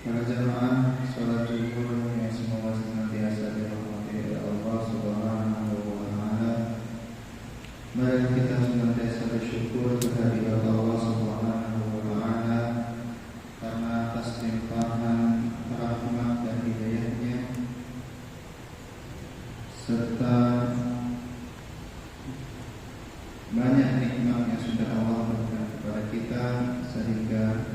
Para jamaah sholat zuhur yang semoga senantiasa dirahmati oleh Allah Subhanahu wa Ta'ala. Mari kita senantiasa bersyukur kehadirat Allah Subhanahu wa Ta'ala karena atas limpahan rahmat dan hidayahnya serta banyak nikmat yang sudah Allah berikan kepada kita sehingga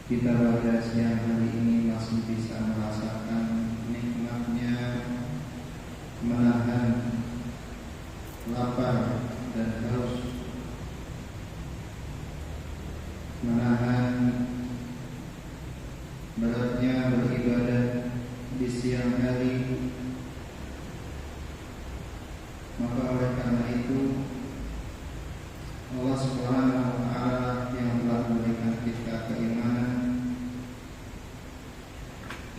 kita pada siang hari ini masih bisa merasakan nikmatnya menahan lapar dan haus, menahan beratnya beribadah di siang hari. Maka oleh karena itu Allah Subhanahu wa Ta'ala yang telah memberikan kita keimanan,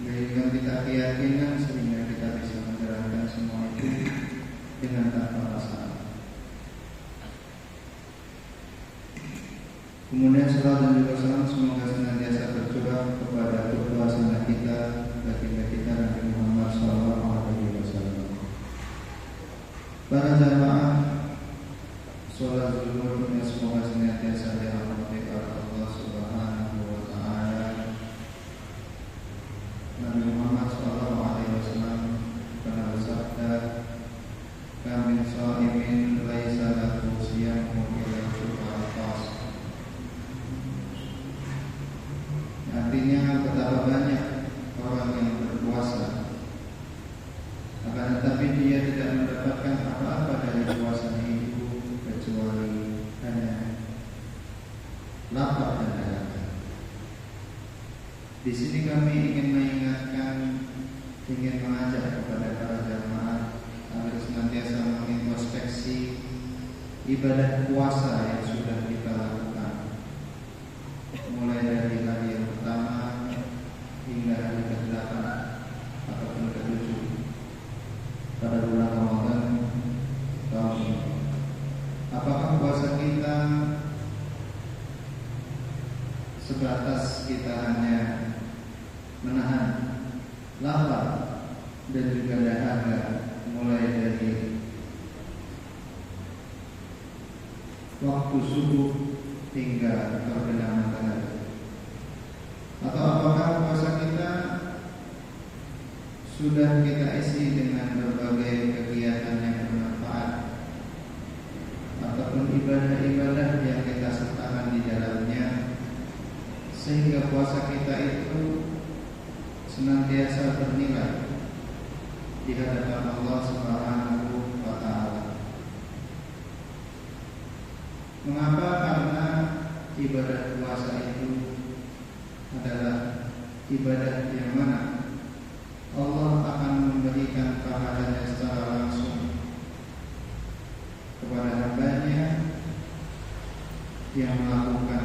memberikan kita keyakinan sehingga kita bisa menjalankan semua itu dengan tanpa rasa. Kemudian salam dan juga salam semoga senantiasa tercurah kepada kedua sahabat kita, baginda kita Nabi Muhammad SAW. Para jamaah sholat zuhur yang semoga senantiasa dirahmati oleh Allah Subhanahu wa Ta'ala. Nabi Muhammad SAW pernah bersabda, "Kami shaimin laisa lahu siyamu illa syu'atas." Artinya betapa banyak orang yang berpuasa, akan tetapi dia tidak mendapatkan apa-apa dari puasanya itu kecuali hanya lapar dan dahaga. Di sini kami ingin mengingatkan, ingin mengajak kepada para jamaah agar senantiasa mengintrospeksi ibadah puasa yang sudah kita lakukan, mulai dari hari yang pertama hingga hari ke-8 ataupun ke-7 pada bulan Ramadan tahun ini. Apakah puasa kita sebatas kita hanya menahan lapar dan juga dahaga mulai dari waktu subuh hingga terbenam matahari? Atau apakah puasa kita sudah kita isi dengan berbagai kegiatan yang bermanfaat ataupun ibadah-ibadah yang kita sertakan di dalamnya, sehingga puasa kita itu senantiasa bernilai di hadapan Allah Subhanahu wa Ta'ala. Mengapa? Karena ibadah puasa itu adalah ibadah yang mana Allah akan memberikan pahalanya secara langsung kepada hambanya yang melakukan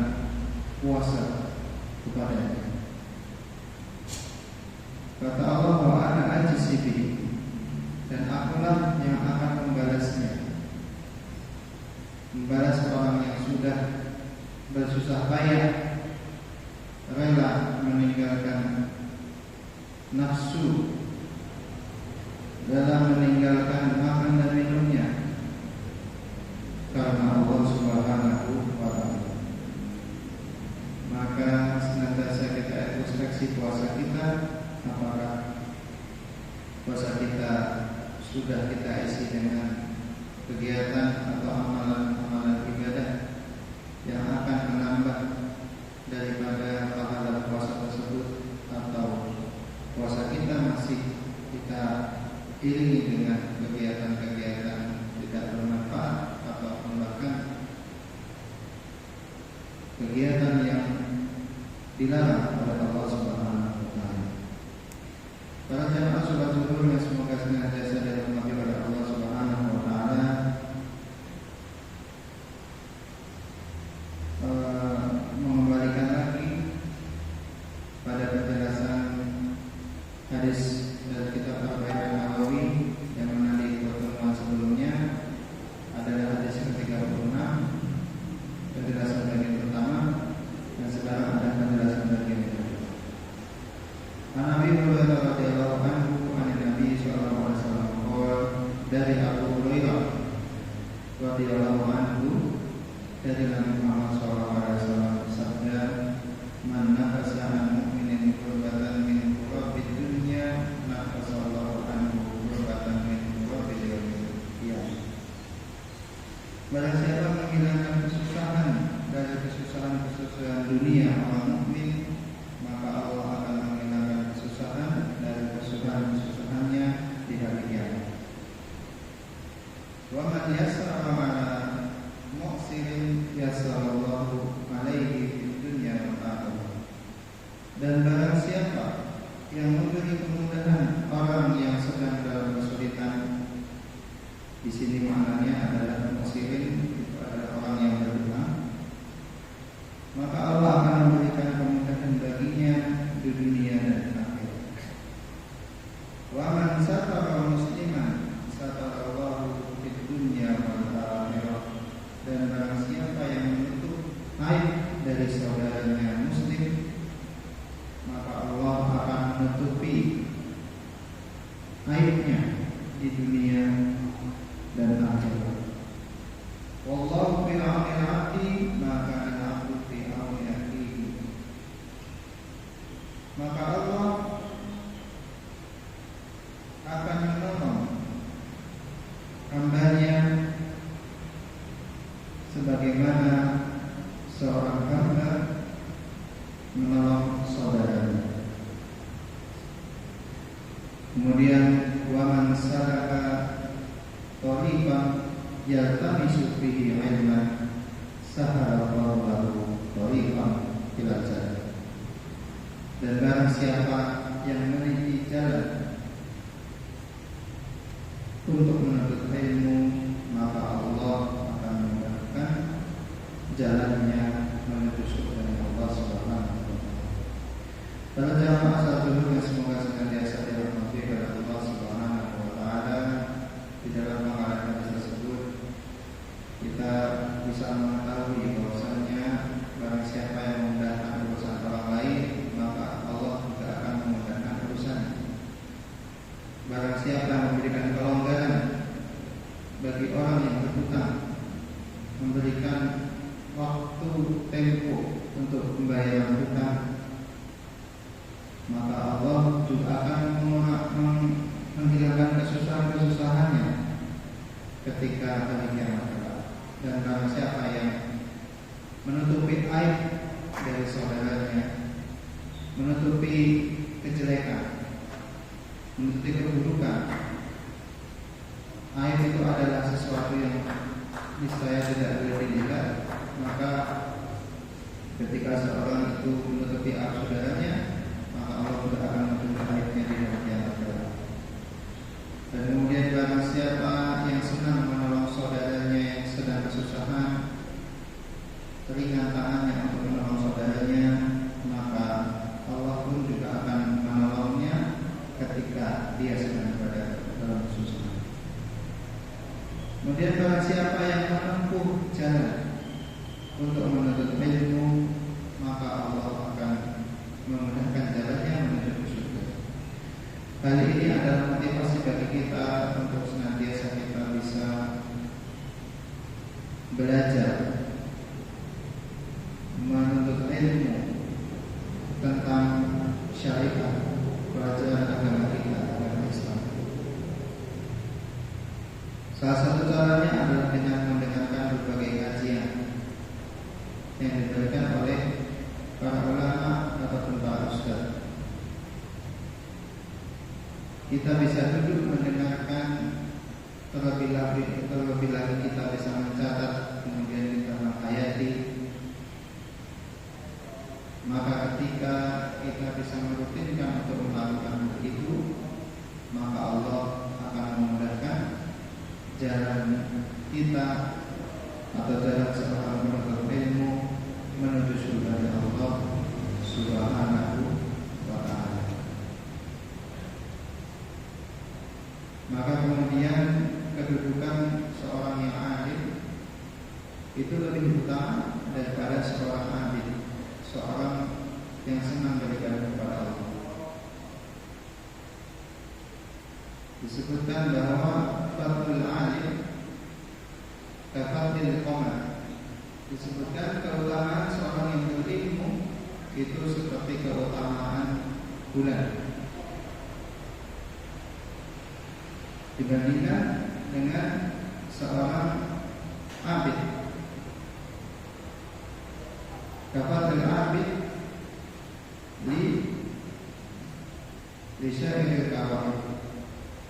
puasa kepadanya. Kata Allah, wa ana ajzi bihi, dan akulah yang akan membalasnya. Membalas orang yang sudah bersusah payah rela meninggalkan nafsu, rela meninggalkan makan dan minumnya karena Allah Subhanahu wa Ta'ala. Maka senantiasa kita introspeksi puasa kita, apakah puasa kita sudah kita isi dengan kegiatan atau amalan-amalan ibadah yang akan menambah daripada pahala puasa tersebut, atau puasa kita masih kita iringi dengan kegiatan-kegiatan tidak bermanfaat atau bahkan kegiatan yang dilarang oleh Allah Subhanahu wa Ta'ala. Para jamaah sholat zuhur yang semoga senantiasa dirahmati oleh Allah Subhanahu wa Ta'ala, mengembalikan lagi pada penjelasan hadis dari kitab Arba'in Nawawi yang mana di pertemuan sebelumnya adalah hadis ke-36, penjelasan bagian pertama, dan sekarang ada penjelasan bagian kedua. orang mukmin, maka Allah akan menghilangkan kesusahan dari kesusahan-kesusahannya di hari kiamat. Wa man yassara ala mu'sirin yassarallahu alaihi fid dunya wal akhirah. Dan barang siapa yang memberi kemudahan orang yang sedang dalam kesulitan, di sini maknanya adalah mu'sirin, itu adalah orang yang berhutang, maka Allah akan memberikan kemudahan baginya di dunia dan akhirat. Wa man satara musliman satarallahu fid dunya wal akhirah. Dan barang siapa yang menutup aib dari saudaranya muslim, maka Allah akan menutupi aibnya di dunia dan akhirat. Wallahu fil aunil 'abdi maka al-'abdu fi auni akhihi. Maka Allah akan menolong hambanya sebagaimana seorang hamba menolong saudaranya. Kemudian wa man salaka thariqan yaltamisu fihi 'ilman sahalallahu lahu thariqan ila jannah. Dan barang siapa yang meniti jalan untuk menuntut ilmu, maka Allah akan memudahkan jalannya menuju surga Allah Subhanahu wa taala. Para jamaah satu yang semoga senantiasa dirahmati oleh Allah Subhanahu wa taala, di dalam mengalami tersebut kita bisa mengetahui bahwasanya barang siapa yang memudahkan urusan orang lain, maka Allah juga akan memudahkan urusan. Barang siapa yang memberikan kelonggaran bagi orang yang berhutang, memberikan waktu tempo untuk pembayaran hutang, maka Allah juga akan menghilangkan kesusahan-kesusahannya ketika hari kiamat kelak. Dan barang siapa yang menutupi aib dari saudaranya, menutupi kejelekan, menutupi keburukan, aib itu adalah sesuatu yang niscaya tidak boleh dilihat. Maka ketika seorang itu menutupi aib saudaranya, maka Allah juga akan menutupi aibnya di hari kiamat kelak. Dan kemudian barang siapa yang senang menolong saudaranya yang sedang kesusahan, ringan tangannya untuk menolong saudaranya, maka Allah pun juga akan menolongnya ketika dia sedang berada dalam kesusahan. Kemudian barang siapa yang menempuh jalan untuk menuntut ilmu, maka Allah akan memudahkan jalannya menuju surga. Hal ini adalah motivasi bagi kita untuk senantiasa kita bisa belajar menuntut ilmu tentang syariat, pelajaran agama kita, agama Islam. Salah satu caranya adalah dengan mendengarkan berbagai kajian yang diberikan oleh para ulama ataupun para ustaz. Kita bisa duduk mendengarkan, terlebih lagi kita bisa mencatat, kemudian kita menghayati. Maka ketika kita bisa merutinkan untuk melakukan begitu, maka Allah akan memudahkan jalan kita atau jalan seorang penuntut ilmu menuju surga Allah Subhanahu wa ta'ala. Maka kemudian kedudukan seorang yang alim itu lebih utama daripada seorang abid, seorang yang senang beribadah kepada Allah. Disebutkan bahwa fadlul alim kafadlil qamar. Disebutkan keutamaan seorang yang berilmu itu seperti keutamaan bulan dibandingkan dengan seorang abid. Kafadlil abid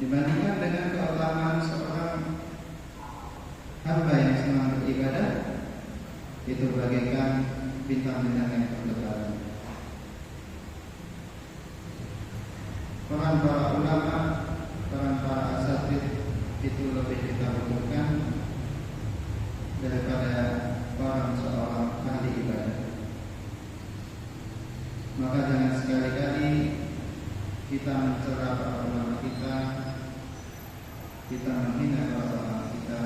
Dibandingkan dengan keutamaan seorang hamba yang senang beribadah, itu bagaikan bintang-bintang yang berdebar. Peran para ulama, peran para asatidz itu lebih kita butuhkan daripada peran seorang ahli ibadah. Maka jangan sekali-kali kita mencela para ulama kita menghina para ulama kita,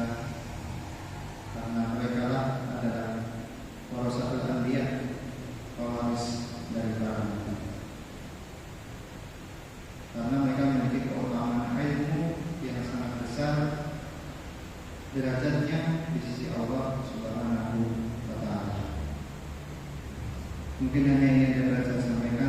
karena mereka lah adalah warasatul anbiya, pewaris dari para nabi. Karena mereka memiliki keutamaan ilmu yang sangat besar derajatnya di sisi Allah Subhanahu wa Ta'ala. Mungkin hanya yang dapat saya sampaikan.